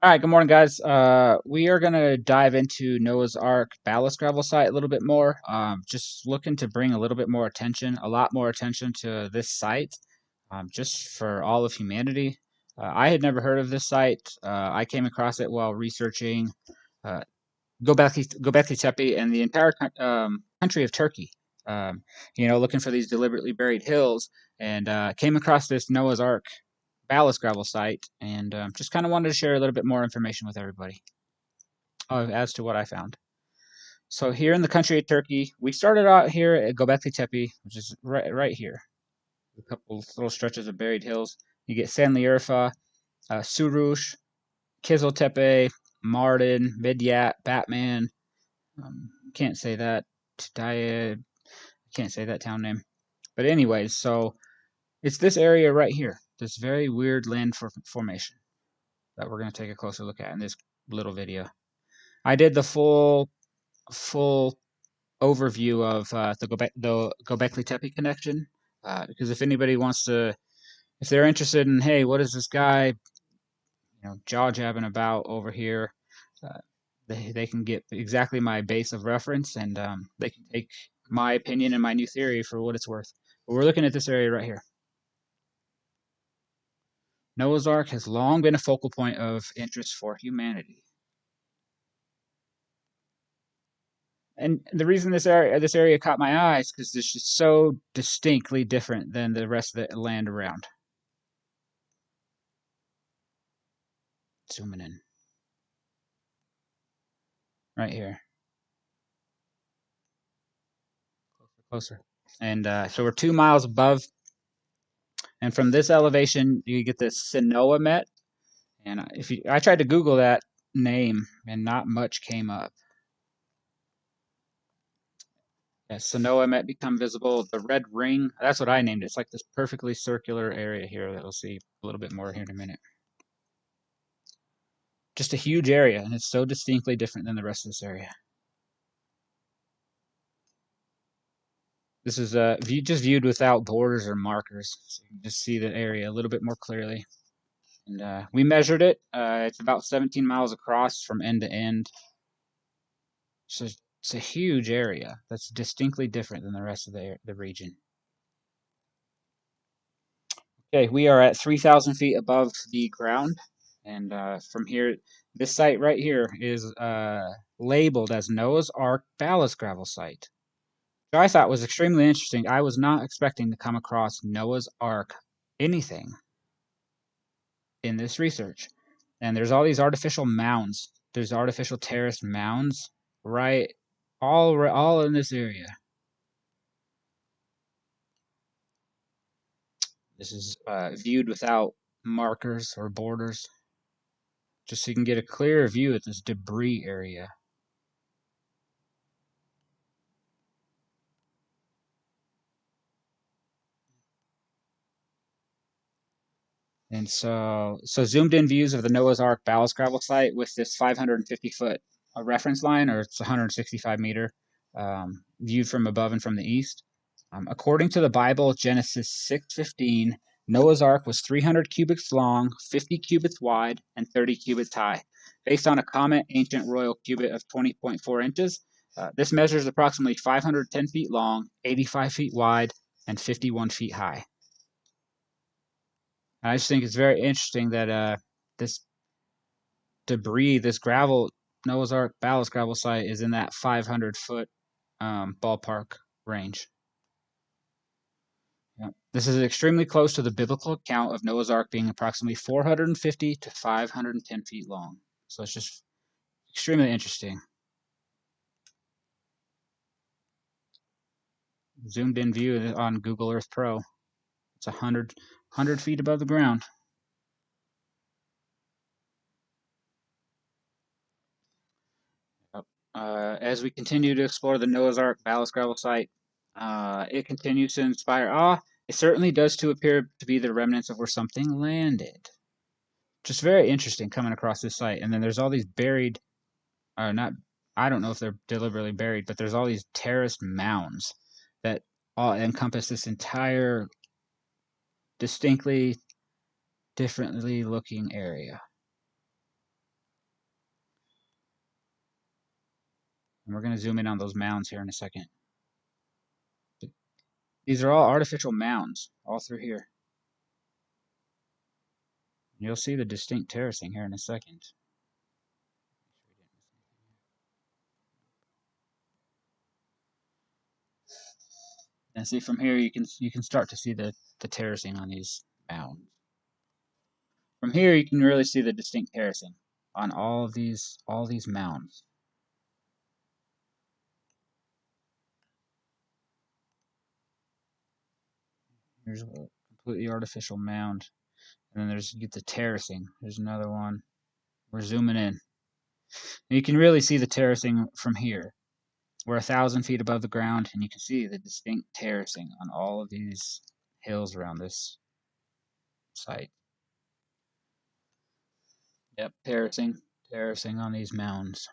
All right, good morning, guys. We are going to dive into Noah's Ark Ballast Gravel site a little bit more. Just looking to bring a little bit more attention, a lot more attention to this site, just for all of humanity. I had never heard of this site. I came across it while researching uh, Göbekli Tepe and the entire country of Turkey. Looking for these deliberately buried hills, and came across this Noah's Ark ballast gravel site, and just kind of wanted to share a little bit more information with everybody as to what I found. So here in the country of Turkey, we started out here at Göbekli Tepe, which is right here. A couple little stretches of buried hills. You get Sanliurfa, Suruç, Kiziltepe, Mardin, Midyat, Batman. Can't say that. Tadaya, can't say that town name. But anyways, so it's this area right here, this very weird land formation that we're going to take a closer look at in this little video. I did the full overview of the Göbekli Tepe connection because if anybody wants to, if they're interested in, hey, what is this guy, jaw jabbing about over here, uh, they can get exactly my base of reference, and they can take my opinion and my new theory for what it's worth. But we're looking at this area right here. Noah's Ark has long been a focal point of interest for humanity. And the reason this area caught my eyes because it's just so distinctly different than the rest of the land around. Zooming in right here, closer. And so we're 2 miles above, and from this elevation you get the Sinoa Met. And I tried to Google that name, and not much came up. Yeah, Sinoa Met become visible. The red ring, that's what I named it. It's like this perfectly circular area here that we'll see a little bit more here in a minute. Just a huge area, and it's so distinctly different than the rest of this area. This is just viewed without borders or markers, so you can just see the area a little bit more clearly. And we measured it. It's about 17 miles across from end to end. So it's a huge area that's distinctly different than the rest of the region. Okay, we are at 3,000 feet above the ground, and from here, this site right here is labeled as Noah's Ark Ballast Gravel Site. Which I thought was extremely interesting. I was not expecting to come across Noah's Ark anything in this research. And there's all these artificial mounds. There's artificial terraced mounds right all in this area. This is viewed without markers or borders, just so you can get a clearer view of this debris area. And so zoomed in views of the Noah's Ark ballast gravel site with this 550-foot reference line, or it's 165-meter, viewed from above and from the east. According to the Bible, Genesis 6:15, Noah's Ark was 300 cubits long, 50 cubits wide, and 30 cubits high. Based on a common ancient royal cubit of 20.4 inches, this measures approximately 510 feet long, 85 feet wide, and 51 feet high. I just think it's very interesting that this debris, this gravel, Noah's Ark ballast gravel site is in that 500-foot ballpark range. Yeah. This is extremely close to the biblical account of Noah's Ark being approximately 450 to 510 feet long. So it's just extremely interesting. Zoomed in view on Google Earth Pro. It's 100 feet above the ground. As we continue to explore the Noah's Ark ballast gravel site, it continues to inspire awe. It certainly does to appear to be the remnants of where something landed. Just very interesting coming across this site. And then there's all these buried, or not, I don't know if they're deliberately buried, but there's all these terraced mounds that all encompass this entire distinctly differently looking area. And we're going to zoom in on those mounds here in a second. These are all artificial mounds all through here. You'll see the distinct terracing here in a second. And see from here you can start to see the terracing on these mounds. From here you can really see the distinct terracing on all these mounds. Here's a completely artificial mound. And then there's, you get the terracing. There's another one. We're zooming in. And you can really see the terracing from here. We're 1,000 feet above the ground, and you can see the distinct terracing on all of these hills around this site. Yep, terracing on these mounds.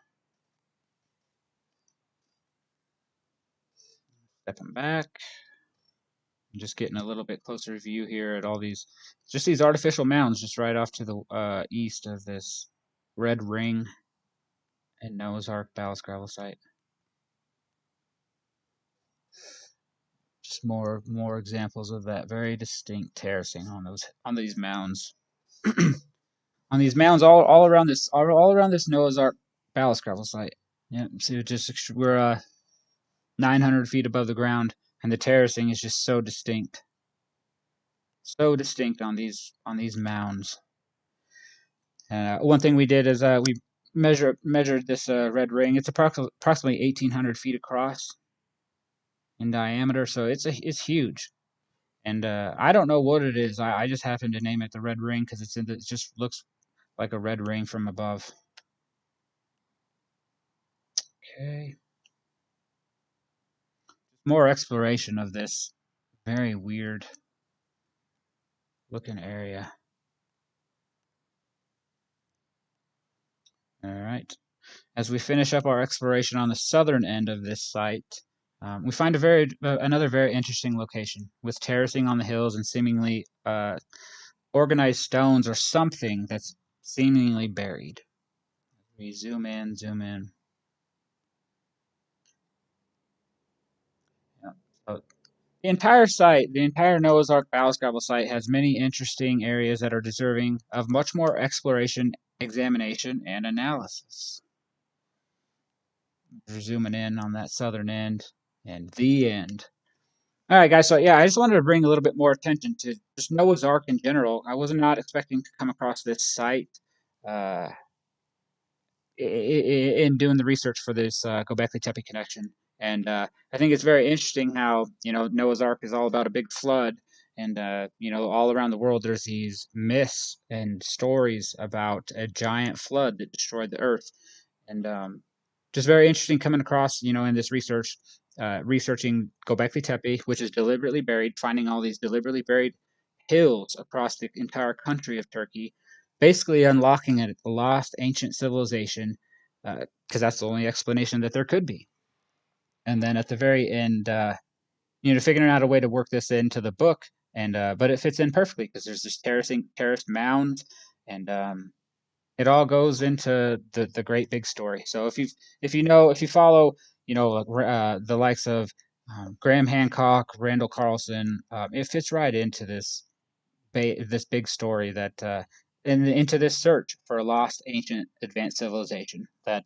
Stepping back. Just getting a little bit closer view here at all these, just these artificial mounds just right off to the east of this red ring and Noah's Ark Ballast gravel site. Just more examples of that very distinct terracing on these mounds. On these mounds all around this Noah's Ark Ballast gravel site. Yeah, so we're 900 feet above the ground, and the terracing is just so distinct on these mounds. One thing we did is we measured this red ring. It's approximately 1,800 feet across in diameter, so it's huge. And I don't know what it is. I just happened to name it the red ring because it just looks like a red ring from above. Okay. More exploration of this very weird looking area. All right. As we finish up our exploration on the southern end of this site, we find another very interesting location with terracing on the hills and seemingly organized stones or something that's seemingly buried. We zoom in. Yeah. So the entire Noah's Ark Ballast gravel site has many interesting areas that are deserving of much more exploration, examination, and analysis. We're zooming in on that southern end and the end. All right, guys. So yeah, I just wanted to bring a little bit more attention to just Noah's Ark in general. I was not expecting to come across this site uh, in doing the research for this Göbekli Tepe connection, and I think it's very interesting how Noah's Ark is all about a big flood, and all around the world there's these myths and stories about a giant flood that destroyed the earth, and just very interesting coming across in this research. Researching Göbekli Tepe, which is deliberately buried, finding all these deliberately buried hills across the entire country of Turkey, basically unlocking a lost ancient civilization, because that's the only explanation that there could be. And then at the very end, figuring out a way to work this into the book, and but it fits in perfectly because there's this terraced mounds, and it all goes into the great big story. So if you follow the likes of Graham Hancock, Randall Carlson, it fits right into this big story that into this search for a lost ancient advanced civilization that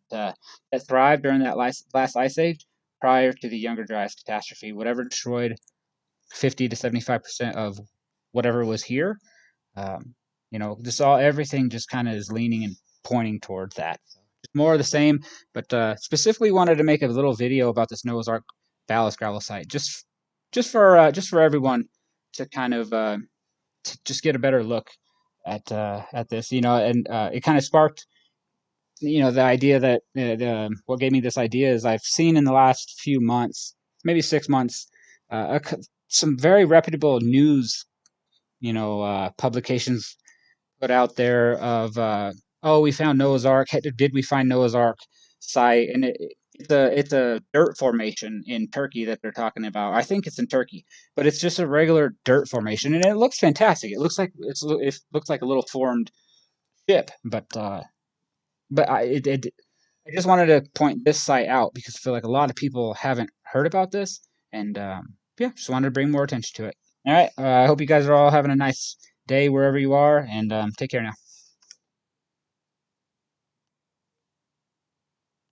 thrived during that last ice age prior to the Younger Dryas catastrophe. Whatever destroyed 50 to 75% of whatever was here. Um, everything just kind of is leaning and pointing towards that. Just more of the same, but specifically wanted to make a little video about this Noah's Ark ballast gravel site, just for everyone to kind of to just get a better look at this, and it kind of sparked, the idea that what gave me this idea is I've seen in the last few months, maybe 6 months, some very reputable news, publications put out there of, oh, we found Noah's Ark. Did we find Noah's Ark site? And it's a dirt formation in Turkey that they're talking about. I think it's in Turkey, but it's just a regular dirt formation, and it looks fantastic. It looks like a little formed ship, but I just wanted to point this site out because I feel like a lot of people haven't heard about this, and yeah, just wanted to bring more attention to it. All right, I hope you guys are all having a nice day wherever you are, and take care now.